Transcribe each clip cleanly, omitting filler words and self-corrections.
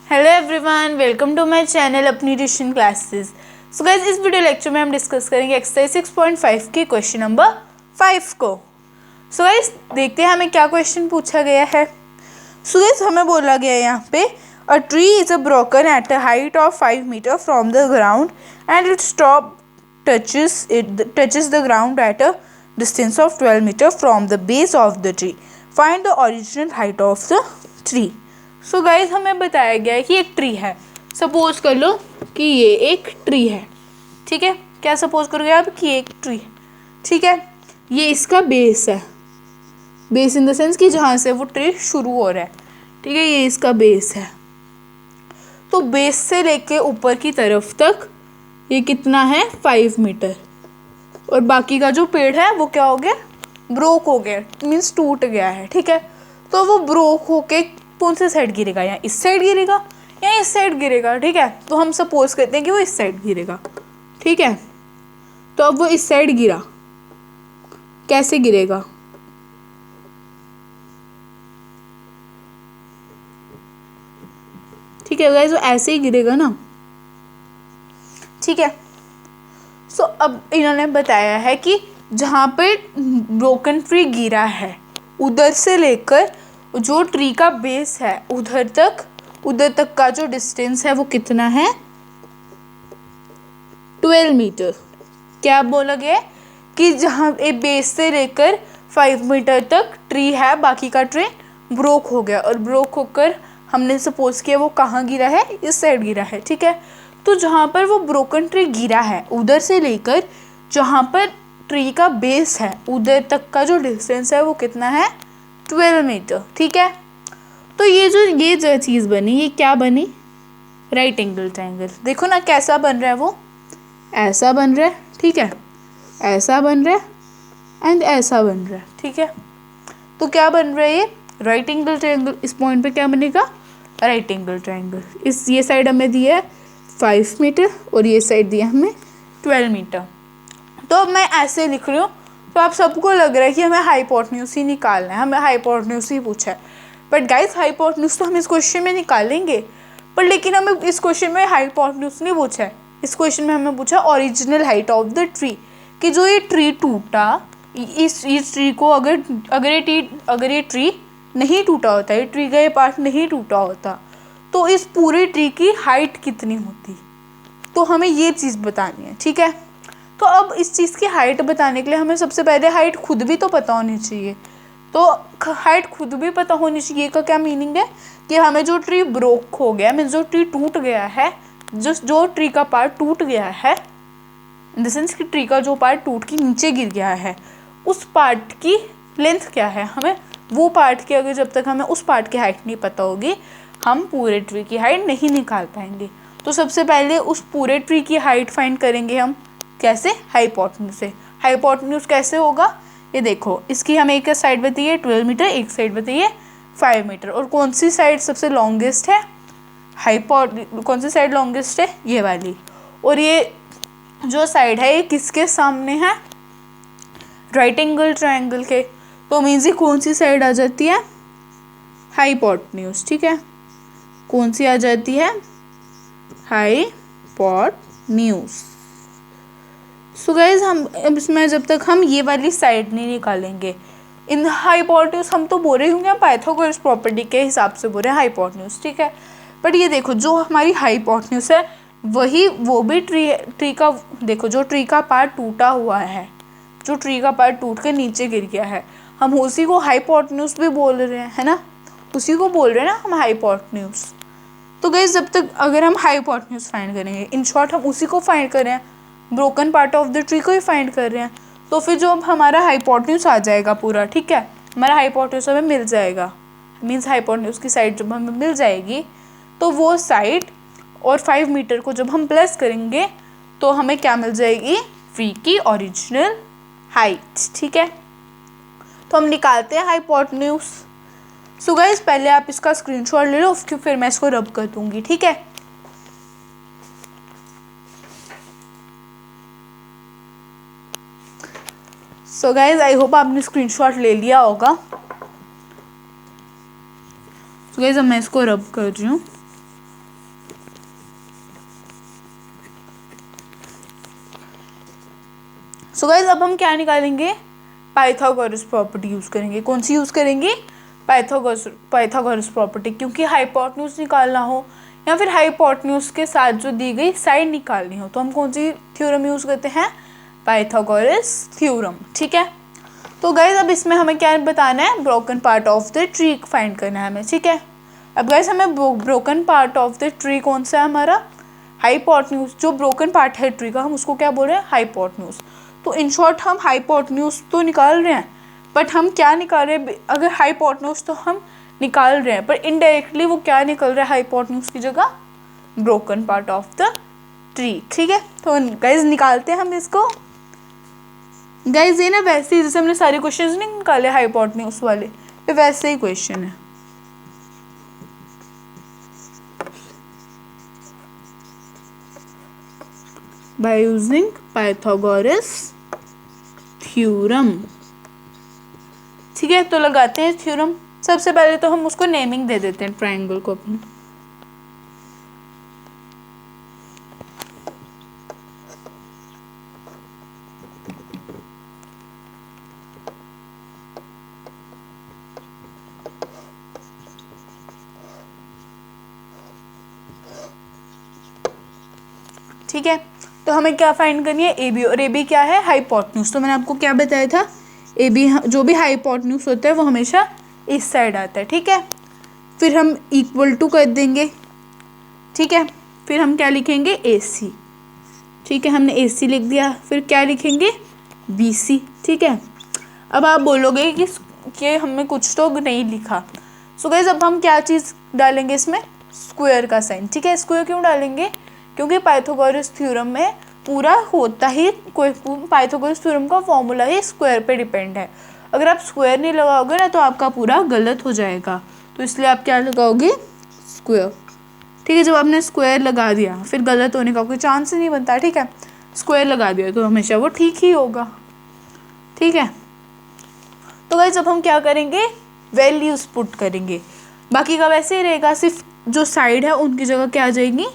Hello everyone, welcome to my channel अपनी tuition classes. So guys, इस video lecture में हम डिस्कस करेंगे एक्सरसाइज 6.5 के क्वेश्चन नंबर 5 को। सो गाइस, देखते हैं हमें क्या क्वेश्चन पूछा गया है। सो गाइस, हमें बोला गया है यहाँ पे a tree is a broken at a height of 5 metre from the ground and its top touches the ground at a distance of 12 meter from the base of the tree. Find the original height of the tree. So guys, हमें बताया गया है कि एक tree है। Suppose कर लो कि ये एक ट्री है। ठीक है, क्या सपोज करोगे आप कि एक ट्री है। ठीक है, ये इसका बेस है। बेस इन द सेंस कि जहाँ से वो ट्री शुरू हो रहा है। ठीक है, ये इसका बेस है। तो बेस से लेके ऊपर की तरफ तक ये कितना है 5 मीटर। और बाकी का जो पेड़ है वो क्या हो गया, ब्रोक हो गया, मीन्स टूट गया है। ठीक है, तो वो ब्रोक होके कौन से साइड गिरेगा, या इस साइड गिरेगा या इस साइड गिरेगा। ठीक है, तो हम सपोज करते हैं कि वो इस साइड गिरेगा। ठीक है, तो अब वो इस साइड गिरा, कैसे गिरेगा। ठीक है गाइस, वो ऐसे ही गिरेगा ना। ठीक है, सो अब इन्होंने बताया है कि जहाँ पे ब्रोकन ट्री गिरा है उधर से लेकर जो ट्री का बेस है उधर तक का जो डिस्टेंस है वो कितना है, 12 मीटर। क्या बोला गया कि जहाँ बेस से लेकर 5 मीटर तक ट्री है, बाकी का ट्री ब्रोक हो गया और ब्रोक होकर हमने सपोज किया वो कहाँ गिरा है, इस साइड गिरा है। ठीक है, तो जहाँ पर वो ब्रोकन ट्री गिरा है उधर से लेकर जहाँ पर ट्री का बेस है उधर तक का जो डिस्टेंस है वो कितना है, 12 मीटर। ठीक है, तो ये जो चीज़ बनी, ये क्या बनी, राइट एंगल ट्रायंगल। देखो ना कैसा बन रहा है, वो ऐसा बन रहा है। ठीक है, ऐसा बन रहा है एंड ऐसा बन रहा है। ठीक है, तो क्या बन रहा है, ये राइट एंगल ट्रायंगल। इस पॉइंट पे क्या बनेगा, राइट एंगल ट्रायंगल। ये साइड हमें दिया है 5 मीटर और ये साइड दिया हमें 12 मीटर। तो अब मैं ऐसे लिख रही हूँ, तो आप सबको लग रहा है कि हमें हाइपोटेन्यूज ही निकालना है, हमें हाइपोटेन्यूज ही पूछा है। बट गाइस, हाइपोटेन्यूज तो हम इस क्वेश्चन में निकालेंगे, पर लेकिन हमें इस क्वेश्चन में हाइपोटेन्यूज नहीं पूछा है। इस क्वेश्चन में हमें पूछा original height of the tree, कि जो ये ट्री टूटा, इस ट्री को अगर ये ट्री नहीं टूटा होता, ये ट्री का ये पार्ट नहीं टूटा होता, तो इस पूरे ट्री की हाइट कितनी होती। तो हमें ये चीज़ बतानी है। ठीक है, तो अब इस चीज़ की हाइट बताने के लिए हमें सबसे पहले हाइट खुद भी तो पता होनी चाहिए। तो हाइट खुद भी पता होनी चाहिए का क्या मीनिंग है कि हमें जो ट्री ब्रोक हो गया, मीन्स जो ट्री टूट गया है, जो ट्री का पार्ट टूट गया है, इन द सेंस कि ट्री का जो पार्ट टूट के नीचे गिर गया है, उस पार्ट की लेंथ क्या है, हमें वो पार्ट की, अगर जब तक हमें उस पार्ट की हाइट नहीं पता होगी हम पूरे ट्री की हाइट नहीं निकाल पाएंगे। तो सबसे पहले उस पूरे ट्री की हाइट फाइंड करेंगे हम, कैसे, हाइपोटेन्यूज से। हाइपोटेन्यूज कैसे होगा, ये देखो, इसकी हमें एक साइड बताइए 12 मीटर, एक साइड बताइए 5 मीटर, और कौन सी साइड सबसे लॉन्गेस्ट है, कौन सी साइड लॉन्गेस्ट है, ये वाली। और ये जो साइड है ये किसके सामने है, राइट एंगल ट्रायंगल के। तो मीन्स ये कौन सी साइड आ जाती है, हाइपोटेन्यूज। ठीक है, कौन सी आ जाती है, हाइपोटेन्यूज। सो गाइज, हम इसमें जब तक हम ये वाली साइड नहीं निकालेंगे, इन हाइपोटेन्यूज हम तो बोल रहे होंगे, हम पाइथागोरस प्रॉपर्टी के हिसाब से बोल रहे हैं हाइपोटेन्यूज। ठीक है, बट ये देखो जो हमारी हाइपोटेन्यूज है वो भी ट्री का, देखो जो ट्री का पार्ट टूटा हुआ है, जो ट्री का पार्ट टूट के नीचे गिर गया है, हम उसी को हाइपोटेन्यूज भी बोल रहे हैं, है ना, उसी को बोल रहे हैं ना हम हाइपोटेन्यूज। तो गाइस, जब तक अगर हम हाइपोटेन्यूज फाइंड करेंगे, इन शॉर्ट हम उसी को फाइंड कर रहे हैं, broken part of the tree को ही फाइंड कर रहे हैं, तो फिर जो हमारा हाइपोटेन्यूज आ जाएगा पूरा, ठीक है, हमारा हाइपोटेन्यूज हमें मिल जाएगा। मीन्स हाइपोटेन्यूज की साइड जब हमें मिल जाएगी तो वो साइड और 5 मीटर को जब हम प्लस करेंगे तो हमें क्या मिल जाएगी, ट्री की ओरिजिनल हाइट। ठीक है, तो हम निकालते हैं हाइपोटेन्यूज। सो गाइस, पहले आप इसका स्क्रीनशॉट ले लो, फिर मैं इसको रब कर दूंगी। ठीक है, सो गाइस, आई होप आपने स्क्रीनशॉट ले लिया होगा। सो गाइस, अब मैं इसको रब कर रही हूँ। सो गाइस अब हम क्या निकालेंगे, पाइथागोरस प्रॉपर्टी यूज़ करेंगे। कौन सी यूज़ करेंगे, पाइथागोरस प्रॉपर्टी, क्योंकि हाइपोटेन्यूज निकालना हो या फिर हाइपोटेन्यूज के साथ जो दी गई साइड निकालनी हो तो हम कौन सी थ्योरम यूज़ करते हैं, पाइथागोरस थ्योरम। ठीक है, तो गाइस अब इसमें हमें क्या बताना है, broken part of the tree find करना है हमें। ठीक है, अब गाइस हमें broken part of the tree कौन सा है, हमारा हाइपोटेन्यूज। जो ब्रोकन पार्ट है ट्री का हम उसको क्या बोल रहे हैं, हाइपोटेन्यूज। तो इन शॉर्ट हम हाइपोटेन्यूज तो निकाल रहे हैं, बट हम क्या निकाल रहे हैं, अगर हाइपोटेन्यूज तो हम निकाल रहे हैं पर इनडायरेक्टली वो क्या निकल रहा है हाइपोटेन्यूज की जगह, broken part of the tree. ठीक है, तो गाइज निकालते हैं हम इसको। गाइज ये ना वैसे ही जैसे हमने सारे क्वेश्चंस नहीं निकाले हाइपोटेन्यूज वाले, ये वैसे ही क्वेश्चन है। By using Pythagoras theorem. ठीक है, तो लगाते हैं थ्योरम। सबसे पहले तो हम उसको नेमिंग दे देते हैं ट्रायंगल को अपने। ठीक है, तो हमें क्या फाइंड करनी है, ए बी, और ए बी क्या है, हाइपोटेन्यूज। तो मैंने आपको क्या बताया था, ए बी जो भी हाइपोटेन्यूज होता है वो हमेशा इस साइड आता है। ठीक है, फिर हम इक्वल टू कर देंगे। ठीक है, फिर हम क्या लिखेंगे, ए सी। ठीक है, हमने ए सी लिख दिया, फिर क्या लिखेंगे, बी सी। ठीक है, अब आप बोलोगे कि हमने कुछ तो नहीं लिखा। सो गाइस अब हम क्या चीज़ डालेंगे इसमें, स्क्वायर का साइन। ठीक है, स्क्वायर क्यों डालेंगे, क्योंकि पाइथागोरस थ्योरम में पूरा होता ही, कोई पाइथागोरस थ्योरम का फॉर्मूला ही स्क्वायर पे डिपेंड है। अगर आप स्क्वायर नहीं लगाओगे ना तो आपका पूरा गलत हो जाएगा, तो इसलिए आप क्या लगाओगे, स्क्वायर। ठीक है, जब आपने स्क्वायर लगा दिया फिर गलत होने का कोई चांस ही नहीं बनता। ठीक है, स्क्वायर लगा दिया तो हमेशा वो ठीक ही होगा। ठीक है, तो गाइस जब हम क्या करेंगे, वैल्यूज पुट करेंगे, बाकी का वैसे ही रहेगा, सिर्फ जो साइड है उनकी जगह क्या आ जाएगी,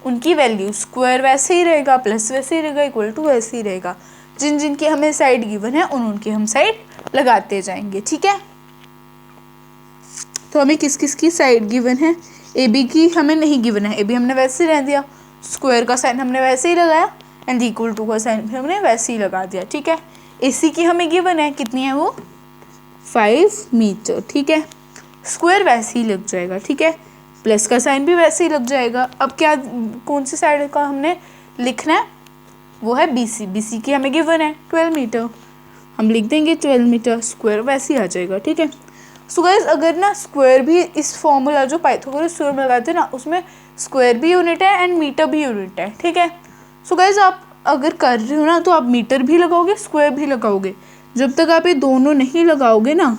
उनकी वैल्यू। स्क्वायर वैसे ही रहेगा, प्लस वैसे ही रहेगा, इक्वल टू वैसे ही रहेगा। जिन जिन की हमें साइड गिवन है उनकी हम साइड लगाते जाएंगे। ठीक है, तो हमें किस किस की साइड गिवन है, ए बी की हमें नहीं गिवन है, ए बी हमने वैसे ही रह दिया, स्क्वायर का साइन हमने वैसे ही लगाया, एंड इक्वल टू का साइन भी हमने वैसे ही लगा दिया। ठीक है, ए सी की हमें गिवन है, कितनी है वो, 5 मीटर। ठीक है, स्क्वायर वैसे ही लग जाएगा। ठीक है, प्लस का साइन भी वैसे ही लग जाएगा। अब क्या, कौन सी साइड का हमने लिखना है, वो है बी सी। बी सी की हमें गिवन है 12 मीटर, हम लिख देंगे 12 मीटर, स्क्वायर वैसे ही आ जाएगा। ठीक है, सो गाइस अगर ना स्क्वायर भी इस फॉर्मूला जो पाइथागोरस थ्योरम लगाते हैं ना उसमें स्क्वायर भी यूनिट है एंड मीटर भी यूनिट है। ठीक है, सो गाइस आप अगर कर रहे हो ना तो आप मीटर भी लगाओगे, स्क्वायर भी लगाओगे। जब तक आप ये दोनों नहीं लगाओगे ना,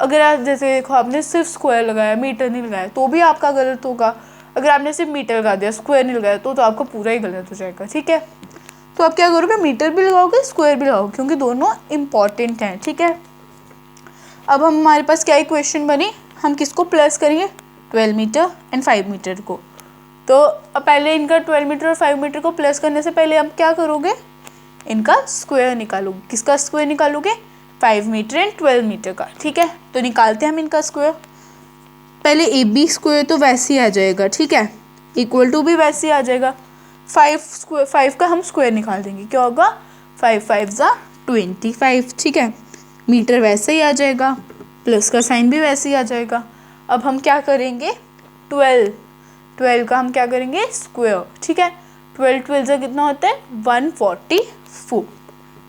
अगर आप जैसे देखो आपने सिर्फ स्क्वायर लगाया मीटर नहीं लगाया तो भी आपका गलत होगा। अगर आपने सिर्फ मीटर लगा दिया स्क्वायर नहीं लगाया तो आपका पूरा ही गलत हो जाएगा। ठीक है, तो आप क्या करोगे, मीटर भी लगाओगे स्क्वायर भी लगाओगे, क्योंकि दोनों इंपॉर्टेंट हैं। ठीक है, अब हमारे पास क्या इक्वेशन बनी, हम किसको प्लस करेंगे, 12 मीटर एंड 5 मीटर को। तो अब पहले इनका 12 मीटर और 5 मीटर को प्लस करने से पहले आप क्या करोगे, इनका स्क्वायर निकालोगे। किसका स्क्वायर निकालोगे, 5 मीटर एंड 12 मीटर का। ठीक है, तो निकालते हैं हम इनका स्क्वायर। पहले ए बी स्क्वायर तो वैसे ही आ जाएगा। ठीक है, इक्वल टू भी वैसे ही आ जाएगा। 5 का हम स्क्वायर निकाल देंगे, क्या होगा, 5 5 ज़ा 25। ठीक है, मीटर वैसे ही आ जाएगा, प्लस का साइन भी वैसे ही आ जाएगा। अब हम क्या करेंगे, 12 का हम क्या करेंगे, स्क्वायर। ठीक है, 12 ज़ा कितना होता है, 144।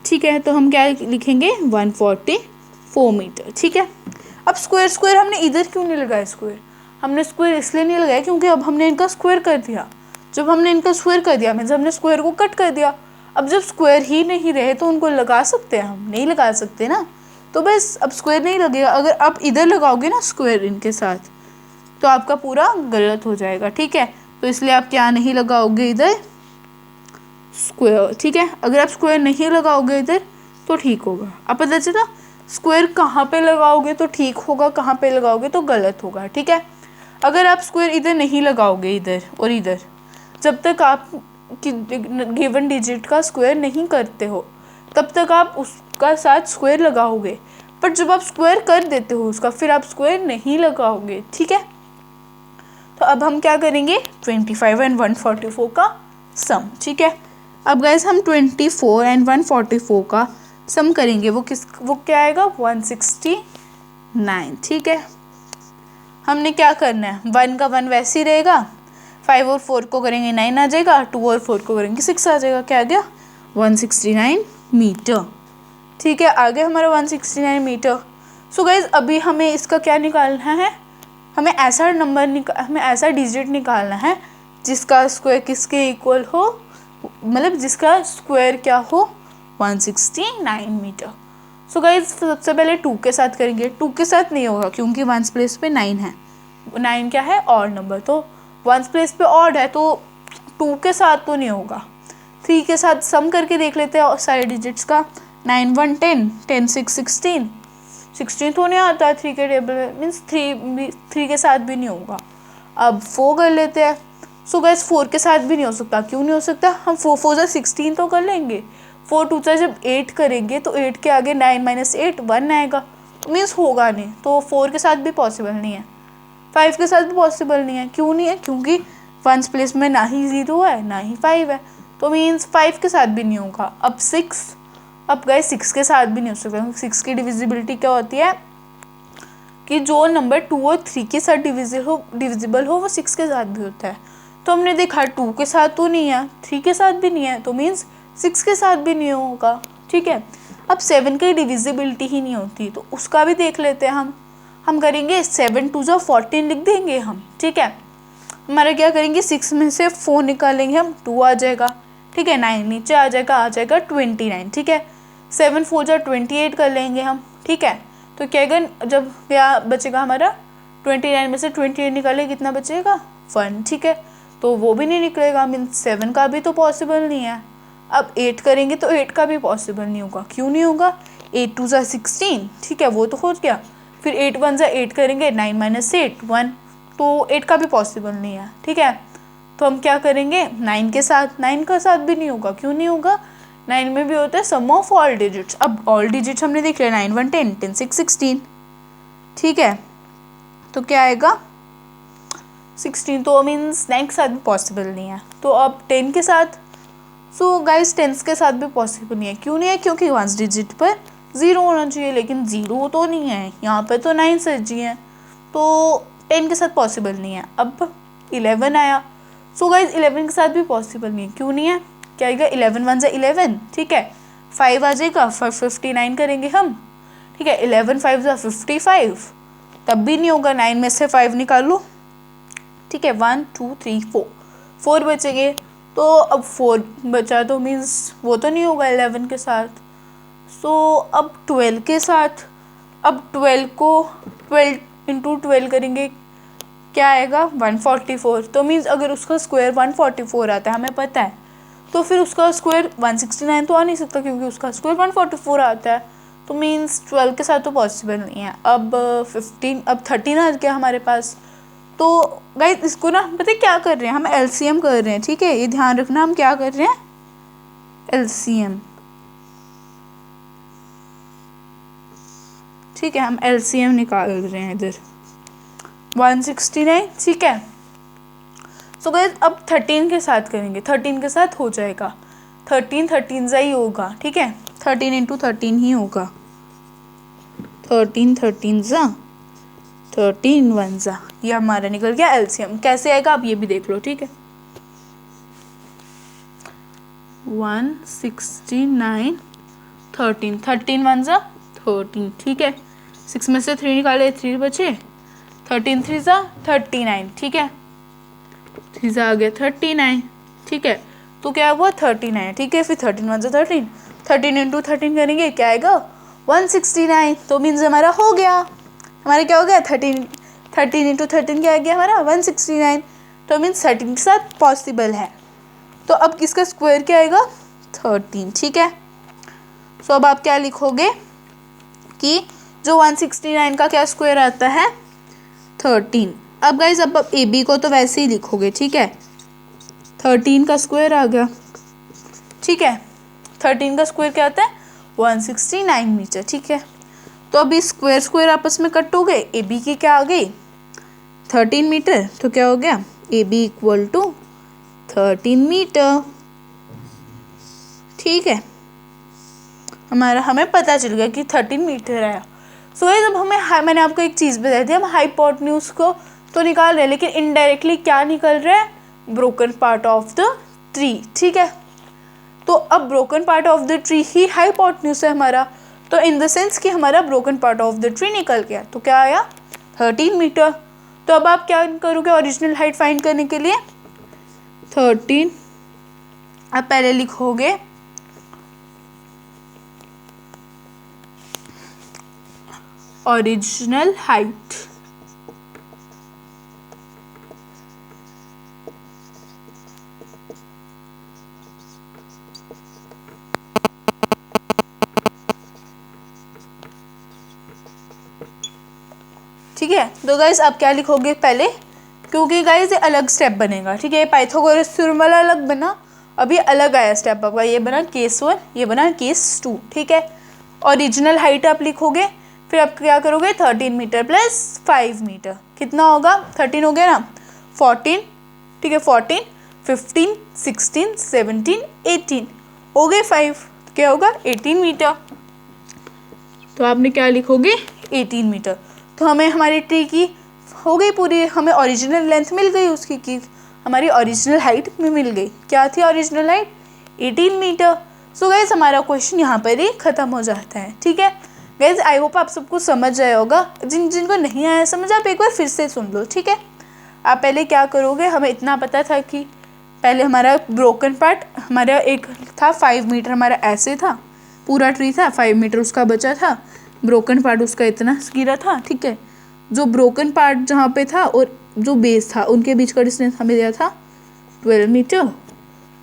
ठीक है, तो हम क्या लिखेंगे, 144 मीटर। ठीक है, अब स्क्वायर हमने इधर क्यों नहीं लगाया, स्क्वायर हमने स्क्वायर इसलिए नहीं लगाया क्योंकि अब हमने इनका स्क्वायर कर दिया। जब हमने इनका स्क्वायर कर दिया मीन्स हमने स्क्वायर को कट कर दिया। अब जब स्क्वायर ही नहीं रहे तो उनको लगा सकते हैं, हम नहीं लगा सकते ना, तो बस अब स्क्वायर नहीं लगेगा। अगर आप इधर लगाओगे ना स्क्वायर इनके साथ तो आपका पूरा गलत हो जाएगा। ठीक है, तो इसलिए आप क्या नहीं लगाओगे इधर, स्क्वायर। ठीक है, अगर आप स्क्वायर नहीं लगाओगे इधर तो ठीक होगा। अब पता चला स्क्वायर कहाँ पे लगाओगे तो ठीक होगा, कहाँ पे लगाओगे तो गलत होगा। ठीक है, अगर आप स्क्वायर इधर नहीं लगाओगे, इधर और इधर, जब तक आप गिवन डिजिट का स्क्वायर नहीं करते हो तब तक आप उसका साथ स्क्वायर लगाओगे, पर जब आप स्क्वायर कर देते हो उसका फिर आप स्क्वायर नहीं लगाओगे, ठीक है। तो अब हम क्या करेंगे, 25 एंड 144 का सम, ठीक है। अब गाइस हम 24 एंड 144 का सम करेंगे, वो क्या आएगा, 169, ठीक है। हमने क्या करना है, 1 का 1 वैसे ही रहेगा, 5 और 4 को करेंगे 9 आ जाएगा, 2 और 4 को करेंगे 6 आ जाएगा, क्या आ गया 169 मीटर, ठीक है। आगे हमारा 169 मीटर। सो गाइज अभी हमें इसका क्या निकालना है, हमें ऐसा डिजिट निकालना है जिसका स्क्वायर किसके इक्वल हो, मतलब जिसका स्क्वायर क्या हो 169 मीटर। सो गाइज सबसे पहले 2 के साथ करेंगे, 2 के साथ नहीं होगा क्योंकि 1 प्लेस पे 9 है, 9 क्या है ऑड नंबर, तो 1 प्लेस पे ऑड है तो 2 के साथ तो नहीं होगा। 3 के साथ सम करके देख लेते हैं सारे डिजिट्स का, 9 1 10, 10 6 16, 16 तो नहीं आता है 3 के टेबल में, मीन्स 3 के साथ भी नहीं होगा। अब 4 कर लेते हैं। सो गाइस 4 के साथ भी नहीं हो सकता, क्यों नहीं हो सकता, हम 4 4 जा 16 तो कर लेंगे, 4 2 जा जब 8 करेंगे तो 8 के आगे 9 - 8 1 आएगा, मीन्स होगा नहीं, तो 4 के साथ भी पॉसिबल नहीं है, 5 के साथ भी पॉसिबल नहीं है। क्यों नहीं है, क्योंकि 1 प्लेस में ना ही 0 है ना ही 5 है, तो मीन्स 5 के साथ भी नहीं होगा। अब 6, अब गए 6 के साथ भी नहीं हो सकता, 6 की डिविजिबिलिटी क्या होती है कि जो नंबर 2 और 3 के साथ डिविजिबल हो वो 6 के साथ भी होता है। तो हमने देखा 2 के साथ तो नहीं है, 3 के साथ भी नहीं है, तो मीन्स 6 के साथ भी नहीं होगा, ठीक है। अब 7 की डिविजिबिलिटी ही नहीं होती, तो उसका भी देख लेते हैं हम करेंगे 7 2 जा 14 लिख देंगे हम, ठीक है। हमारा क्या करेंगे, 6 में से 4 निकालेंगे हम, 2 आ जाएगा, ठीक है, 9 नीचे आ जाएगा 29, ठीक है। 7 4 जा 28 कर लेंगे हम, ठीक है। तो क्या अगर जब क्या बचेगा हमारा 29 में से 28 निकाले कितना बचेगा 1, ठीक है। तो वो भी नहीं निकलेगा, मीन 7 का भी तो पॉसिबल नहीं है। अब 8 करेंगे तो 8 का भी पॉसिबल नहीं होगा, क्यों नहीं होगा, 8 2 जा 16, ठीक है, वो तो हो गया। फिर 8 1 जा 8 करेंगे, 9 - 8 1, तो 8 का भी पॉसिबल नहीं है, ठीक है। तो हम क्या करेंगे 9 के साथ, 9 का साथ भी नहीं होगा, क्यों नहीं होगा, 9 में भी होता है सम ऑफ ऑल डिजिट्स। अब ऑल डिजिट्स हमने देख लिया, 9 1 10, 10 6 16, ठीक है। तो क्या आएगा 16, तो मीन्स 9 के साथ भी पॉसिबल नहीं है। तो अब 10 के साथ, सो गाइस 10 के साथ भी पॉसिबल नहीं है, क्यों नहीं है, क्योंकि 1 डिजिट पर 0 होना चाहिए, लेकिन 0 तो नहीं है, यहाँ पर तो 9 सजी है, तो 10 के साथ पॉसिबल नहीं है। अब 11 आया, सो गाइस 11 के साथ भी पॉसिबल नहीं है, क्यों नहीं है, क्या आएगा 11 1 जा 11, ठीक है, 5 आ जाएगा, 59 करेंगे हम, ठीक है। 11 5 जा 55, तब भी नहीं होगा, 9 में से 5 निकाल लो, ठीक है, 1 2 3 4 बचेंगे, तो अब 4 बचा तो मीन्स वो तो नहीं होगा 11 के साथ। सो अब 12 के साथ, अब 12 को 12 × 12 करेंगे, क्या आएगा 144, तो मीन्स अगर उसका स्क्वायर 144 आता है हमें पता है, तो फिर उसका स्क्वायर 169 तो आ नहीं सकता, क्योंकि उसका स्क्वायर 144 आता है, तो मीन्स 12 के साथ तो पॉसिबल नहीं है। अब 13 आ गया हमारे पास। तो गाइस इसको ना पता है क्या कर रहे हैं, हम एलसीएम कर रहे हैं, ठीक है, ये ध्यान रखना, हम क्या कर रहे हैं, एलसीएम, ठीक है, हम एलसीएम निकाल रहे हैं इधर 169, ठीक है। सो गाइस अब 13 के साथ करेंगे, 13 के साथ हो जाएगा, 13 13 जा ही होगा, ठीक है, 13 × 13 ही होगा, 13 13 जा 13 1 जा, ये हमारा निकल गया एलसीएम। कैसे आएगा आप ये भी देख लो, ठीक है, 169 13 13 1 जा 13, ठीक है, 6 में से 3 निकाले 3 बचे, 13 3 जा 39, ठीक है, 3 जा आ गया 39, ठीक है, तो क्या हुआ 39, ठीक है। फिर 13 1 जा 13, 13 × 13 करेंगे, क्या आएगा 169, तो मीन्स हमारा हो गया, हमारा क्या हो गया 13 × 13 क्या आ गया हमारा 169, तो मीन्स 13 के साथ पॉसिबल है। तो अब किसका स्क्वायर क्या आएगा 13, ठीक है। सो अब आप क्या लिखोगे कि जो 169 का क्या स्क्वायर आता है 13। अब गाइज अब ए बी को तो वैसे ही लिखोगे, ठीक है, 13 का स्क्वायर आ गया, ठीक है, 13 का स्क्वायर क्या आता है 169 मीटर। ठीक है, तो अभी स्क्वायर स्क्वायर आपस में कट हो गए, ए बी की क्या आ गई 13 मीटर, तो क्या हो गया A B equal to 13 metre. ठीक है, हमें पता चल गया कि 13 मीटर आया। सो गाइस अब मैंने आपको एक चीज़ बताई थी, हम हाइपोटेन्यूज को तो निकाल रहे हैं लेकिन इनडायरेक्टली क्या निकल रहा है, broken part of the tree. ठीक है, तो अब broken part of the tree he hypotenuse है हमारा, तो इन द सेंस कि हमारा broken part of the tree निकल गया, तो क्या आया 13 मीटर। तो अब आप क्या करोगे ओरिजिनल हाइट फाइंड करने के लिए 13, आप पहले लिखोगे ओरिजिनल हाइट, ठीक है। तो गाइस आप क्या लिखोगे पहले, क्योंकि गाइस ये अलग स्टेप बनेगा। ठीक है, पाइथागोरस थ्योरम वाला अलग बना, अब ये अलग आया स्टेप आपका, ये बना केस 1, ये बना केस 2। ठीक है, ओरिजिनल हाइट आप लिखोगे, फिर आप क्या करोगे 13 मीटर प्लस 5 मीटर, कितना होगा 13 हो गया ना 14। ठीक है, 14, 15, 16, 17, 18 हो गए 5, क्या होगा 18 मीटर। तो आपने क्या लिखोगे 18 मीटर। तो हमें हमारी ट्री की हो गई पूरी, हमें ओरिजिनल लेंथ मिल गई उसकी, की हमारी ओरिजिनल हाइट में मिल गई। क्या थी original height 18 metre. So guys हमारा क्वेश्चन यहाँ पर ही ख़त्म हो जाता है। ठीक है गाइज, आई होप आप सबको समझ आया होगा, जिनको नहीं आया समझ आप एक बार फिर से सुन लो। ठीक है, आप पहले क्या करोगे, हमें इतना पता था कि पहले हमारा ब्रोकन पार्ट हमारा एक था 5 मीटर, हमारा ऐसे था, पूरा ट्री था 5 मीटर उसका बचा था, ब्रोकन पार्ट उसका इतना गिरा था। ठीक है, जो ब्रोकन पार्ट जहाँ पे था और जो बेस था उनके बीच का डिस्टेंस हमें दिया था 12 मीटर,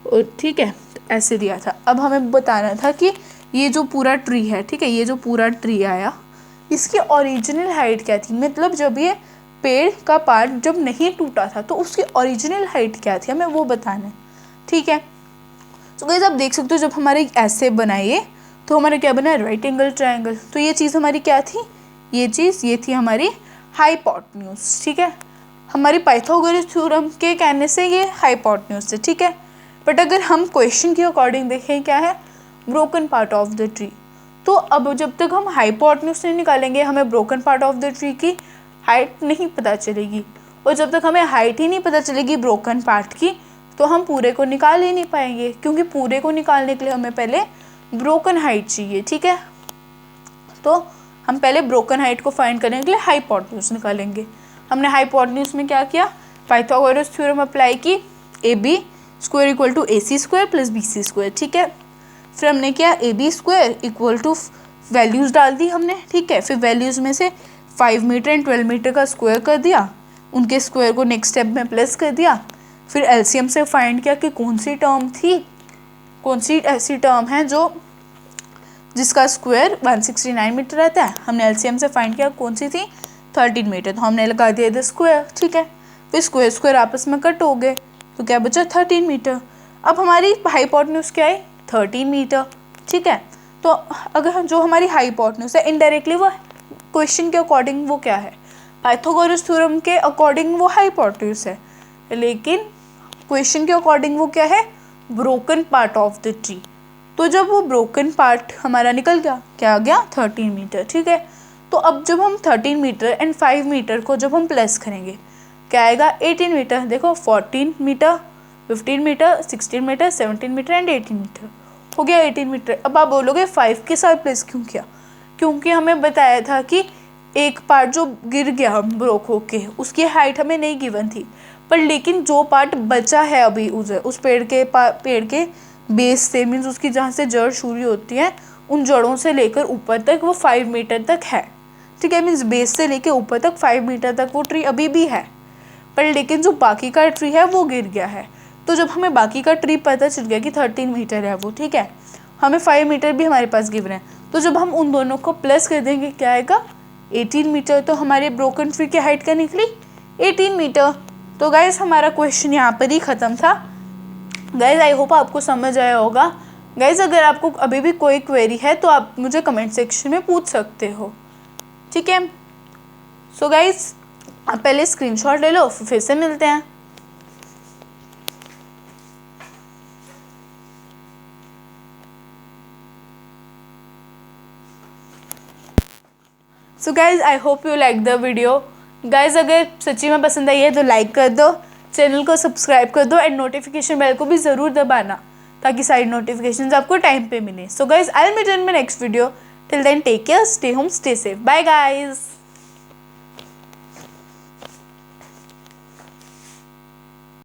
और ठीक है ऐसे दिया था। अब हमें बताना था कि ये जो पूरा ट्री है, ठीक है, ये जो पूरा ट्री आया इसकी ओरिजिनल हाइट क्या थी, मतलब जब ये पेड़ का पार्ट जब नहीं टूटा था तो उसकी ओरिजिनल हाइट क्या थी, हमें वो बताना है। ठीक है, तो गाइस आप देख सकते हो जब हमारे ऐसे बनाइए तो हमारा क्या बना राइट एंगल ट्रायंगल, तो ये चीज़ हमारी क्या थी, ये चीज़ ये थी हमारी हाइपोटेन्यूज। ठीक है, हमारी पाइथागोरस थ्योरम के कहने से ये हाइपोटेन्यूज है। ठीक है, बट अगर हम क्वेश्चन के अकॉर्डिंग देखें क्या है broken part of the tree, तो अब जब तक हम हाइपोटेन्यूज नहीं निकालेंगे हमें broken part of the tree की हाइट नहीं पता चलेगी, और जब तक हमें हाइट ही नहीं पता चलेगी ब्रोकन पार्ट की तो हम पूरे को निकाल ही नहीं पाएंगे, क्योंकि पूरे को निकालने के लिए हमें पहले ब्रोकन हाइट चाहिए। ठीक है, तो हम पहले ब्रोकन हाइट को फाइंड करने के लिए हाइपोटेन्यूज निकालेंगे। हमने हाइपोटेन्यूज में क्या किया, पाइथागोरस थ्योरम अप्लाई की, A B square equal to A C square plus B C square. ठीक है, फिर हमने क्या A B square equal to values डाल दी हमने। ठीक है, फिर वैल्यूज़ में से 5 मीटर एंड 12 मीटर का स्क्वायर कर दिया, उनके स्क्वायर को नेक्स्ट स्टेप में प्लस कर दिया, फिर एलसीएम से फाइंड किया कि कौन सी टर्म थी, कौन सी ऐसी टर्म है जो जिसका स्क्वायर 169 मीटर रहता है। हमने एलसीएम से फाइंड किया कौन सी थी 13 मीटर, तो हमने लगा दिया इधर स्क्वायर। ठीक है, फिर स्क्वायर स्क्वायर आपस में कट हो गए तो क्या बचा 13 मीटर। अब हमारी हाइपोटेन्यूज क्या है 13 मीटर। ठीक है, तो अगर जो हमारी हाइपोटेन्यूज है इनडायरेक्टली वो क्वेश्चन के अकॉर्डिंग वो क्या है, पाइथागोरस थ्योरम के अकॉर्डिंग वो हाइपोटेन्यूज है, लेकिन क्वेश्चन के अकॉर्डिंग वो क्या है broken part of the tree. तो जब वो ब्रोकन पार्ट हमारा निकल गया क्या आ गया 13 मीटर। ठीक है, तो अब जब हम 13 मीटर एंड 5 मीटर को जब हम प्लस करेंगे क्या आएगा 18 मीटर। देखो 14 metre, 15 metre, 16 metre, 17 metre and 18 metre हो गया 18 मीटर। अब आप बोलोगे 5 के साथ प्लस क्यों किया, क्योंकि हमें बताया था कि एक पार्ट जो गिर गया ब्रोक होके उसकी हाइट हमें नहीं गिवन थी, पर लेकिन जो पार्ट बचा है अभी उस पेड़ के बेस से, मीन्स उसकी जहाँ से जड़ शुरू होती है उन जड़ों से लेकर ऊपर तक वो 5 मीटर तक है। ठीक है, मीन्स बेस से लेकर ऊपर तक 5 मीटर तक वो ट्री अभी भी है, पर लेकिन जो बाकी का ट्री है वो गिर गया है। तो जब हमें बाकी का ट्री पता चल गया कि 13 मीटर है वो, ठीक है, हमें 5 मीटर भी हमारे पास गिवन है, तो जब हम उन दोनों को प्लस कर देंगे क्या आएगा 18 मीटर। तो हमारे ब्रोकन ट्री की हाइट क्या निकली 18 मीटर। तो गाइस हमारा क्वेश्चन यहाँ पर ही ख़त्म था। गाइस आई होप आपको समझ आया होगा। गाइज अगर आपको अभी भी कोई क्वेरी है तो आप मुझे कमेंट सेक्शन में पूछ सकते हो, ठीक है। सो गाइज आप पहले स्क्रीनशॉट ले लो, फिर से मिलते हैं। सो guys I hope you like the video. Guys अगर सच्ची में पसंद आई है तो लाइक कर दो, चैनल को सब्सक्राइब कर दो एंड नोटिफिकेशन बेल को भी ज़रूर दबाना ताकि सारी नोटिफिकेशंस आपको टाइम पे मिले। So guys I will meet in my next video. Till then take care, stay home, stay safe, bye guys.